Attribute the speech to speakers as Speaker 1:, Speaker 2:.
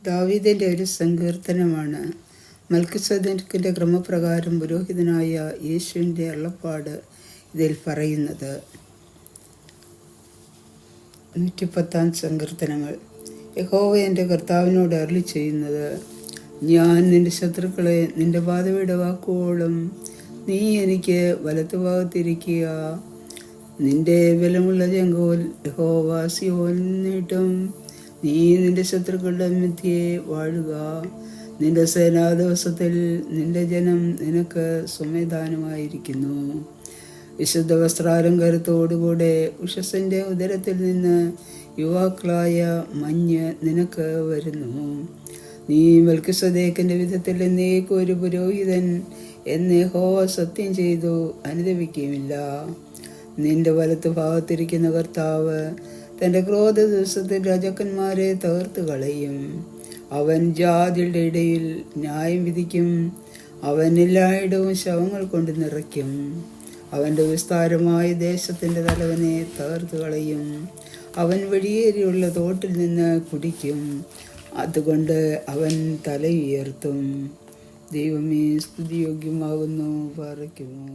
Speaker 1: ദാവീദിൻ്റെ ഒരു സങ്കീർത്തനമാണ്. മൽക്കിസേദെക്കിൻ്റെ ക്രമപ്രകാരം പുരോഹിതനായ യേശുവിൻ്റെ അരുളപ്പാട് ഇതിൽ പറയുന്നത്. 110 സങ്കീർത്തനങ്ങൾ. യഹോവ എൻ്റെ കർത്താവിനോട് അരുളി ചെയ്യുന്നത്: ഞാൻ നിന്റെ ശത്രുക്കളെ നിന്റെ പാദവയുടെ വാക്കുവോളം നീ എനിക്ക് വലത്തുഭാഗത്തിരിക്കുക. നിന്റെ ബലമുള്ള ചെങ്കോൽ യഹോവ സീയോനിൽ നീട്ടും. നീ നിന്റെ ശത്രുക്കളുടെ മധ്യേ വാഴുക. നിന്റെ സേനാദിവസത്തിൽ നിന്റെ ജനം നിനക്ക് സ്വമേധാനമായിരിക്കുന്നു. വിശുദ്ധ വസ്ത്രാലങ്കാരത്തോടുകൂടെ ഉഷസ്സിൻ്റെ ഉദരത്തിൽ നിന്ന് യുവാക്കളായ മഞ്ഞ് നിനക്ക് വരുന്നു. നീ മൽക്കിസേദെക്കിൻ്റെ വിധത്തിൽ എന്നേക്കും ഒരു പുരോഹിതൻ എന്ന് യഹോവ സത്യം ചെയ്തു അനുദപിക്കുകയുമില്ല. നിന്റെ വലത്തു ഭാഗത്തിരിക്കുന്ന കർത്താവ് തൻ്റെ ക്രോധ ദിവസത്തിൽ രാജാക്കന്മാരെ തകർത്ത് കളയും. അവൻ ജാതിയുടെ ഇടയിൽ ന്യായം വിധിക്കും. അവൻ എല്ലായിടവും ശവങ്ങൾ കൊണ്ട് നിറയ്ക്കും. അവൻ്റെ വിസ്താരമായ ദേശത്തിൻ്റെ തലവനെ തകർത്ത് കളയും. അവൻ വഴിയേറിയുള്ള തോട്ടിൽ നിന്ന് കുടിക്കും. അതുകൊണ്ട് അവൻ തല ഉയർത്തും. ദൈവമേ, സ്തുതിയോഗ്യമാകുന്നു. പാറയ്ക്കുമോ.